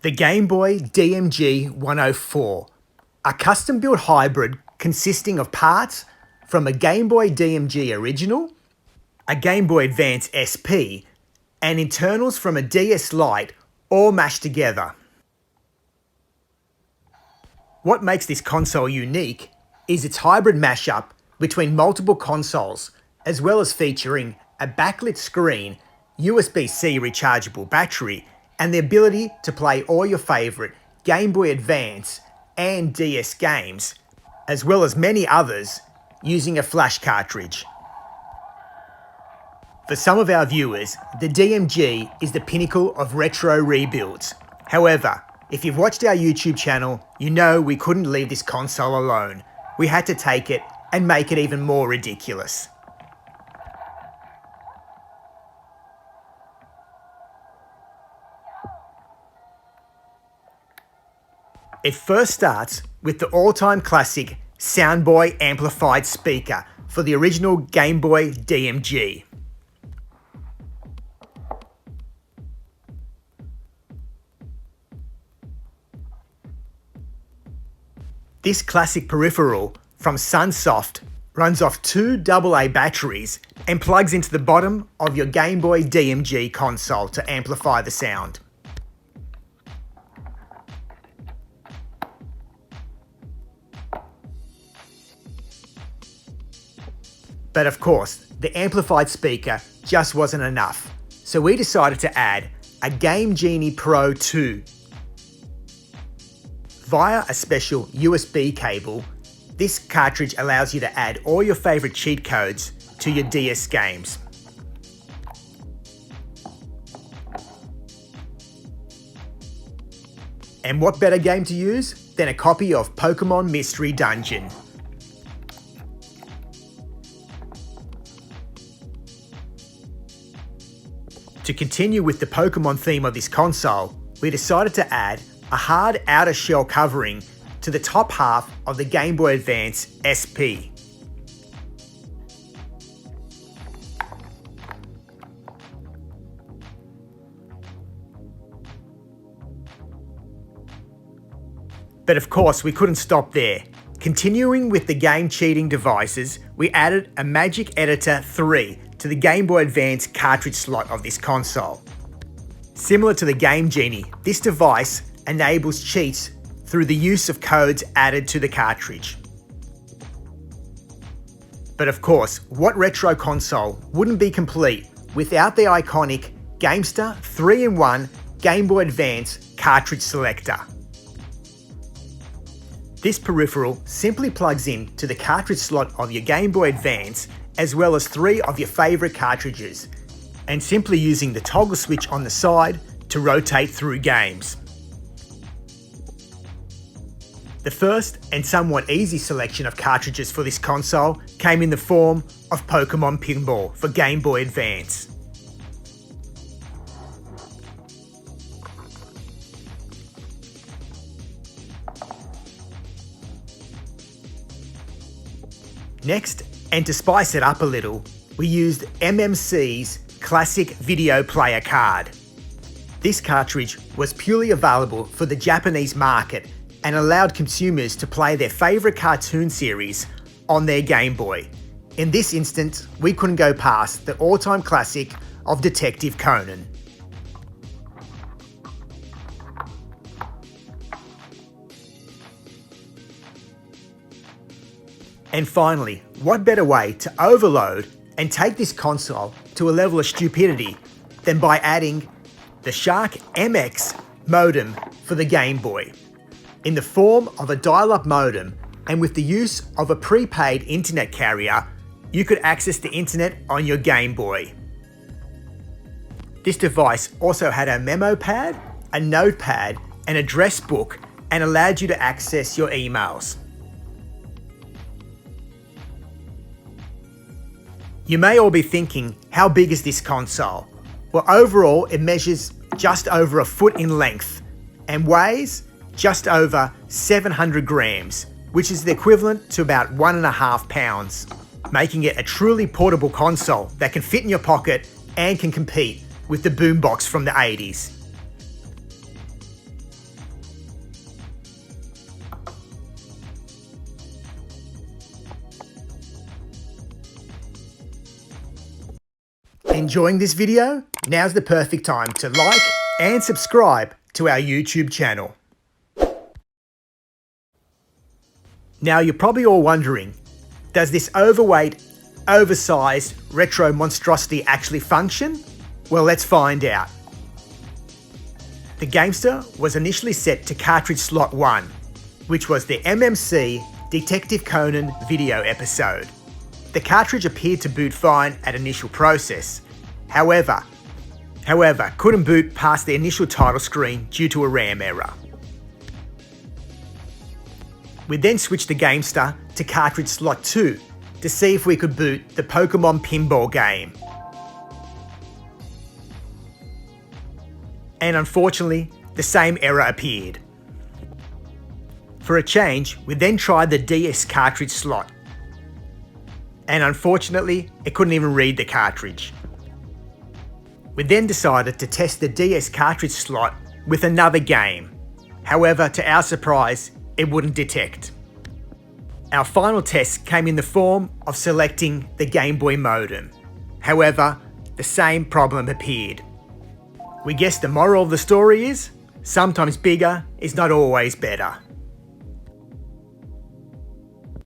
The Gameboy DMG104, a custom-built hybrid consisting of parts from a Gameboy DMG Original, a Gameboy Advance SP, and internals from a DS Lite, all mashed together. What makes this console unique is its hybrid mashup between multiple consoles, as well as featuring a backlit screen, USB-C rechargeable battery, and the ability to play all your favourite Game Boy Advance and DS games, as well as many others, using a flash cartridge. For some of our viewers, the DMG is the pinnacle of retro rebuilds. However, if you've watched our YouTube channel, you know we couldn't leave this console alone. We had to take it and make it even more ridiculous. It first starts with the all-time classic Soundboy amplified speaker for the original Game Boy DMG. This classic peripheral from Sunsoft runs off two AA batteries and plugs into the bottom of your Game Boy DMG console to amplify the sound. But of course, the amplified speaker just wasn't enough, so we decided to add a Game Genie Pro 2. Via a special USB cable, this cartridge allows you to add all your favourite cheat codes to your DS games. And what better game to use than a copy of Pokémon Mystery Dungeon? To continue with the Pokémon theme of this console, we decided to add a hard outer shell covering to the top half of the Game Boy Advance SP. But of course, we couldn't stop there. Continuing with the game cheating devices, we added a Magic Editor 3 to the Game Boy Advance cartridge slot of this console. Similar to the Game Genie, this device enables cheats through the use of codes added to the cartridge. But of course, what retro console wouldn't be complete without the iconic Gamester 3-in-1 Game Boy Advance cartridge selector? This peripheral simply plugs in to the cartridge slot of your Game Boy Advance, as well as three of your favourite cartridges, and simply using the toggle switch on the side to rotate through games. The first and somewhat easy selection of cartridges for this console came in the form of Pokémon Pinball for Game Boy Advance. Next, and to spice it up a little, we used MMC's classic video player card. This cartridge was purely available for the Japanese market and allowed consumers to play their favourite cartoon series on their Game Boy. In this instance, we couldn't go past the all-time classic of Detective Conan. And finally, what better way to overload and take this console to a level of stupidity than by adding the Shark MX modem for the Game Boy. In the form of a dial-up modem, and with the use of a prepaid internet carrier, you could access the internet on your Game Boy. This device also had a memo pad, a notepad, an address book, and allowed you to access your emails. You may all be thinking, how big is this console? Well, overall, it measures just over a foot in length and weighs just over 700 grams, which is the equivalent to about 1.5 pounds, making it a truly portable console that can fit in your pocket and can compete with the boombox from the 80s. Enjoying this video? Now's the perfect time to like and subscribe to our YouTube channel. Now you're probably all wondering, does this overweight, oversized retro monstrosity actually function? Well, let's find out. The Gamester was initially set to cartridge slot 1, which was the MMC Detective Conan video episode. The cartridge appeared to boot fine at initial process. However, couldn't boot past the initial title screen due to a RAM error. We then switched the Gamester to cartridge slot 2 to see if we could boot the Pokémon pinball game. And unfortunately, the same error appeared. For a change, we then tried the DS cartridge slot. And unfortunately, it couldn't even read the cartridge. We then decided to test the DS cartridge slot with another game. However, to our surprise, it wouldn't detect. Our final test came in the form of selecting the Game Boy modem. However, the same problem appeared. We guess the moral of the story is, sometimes bigger is not always better.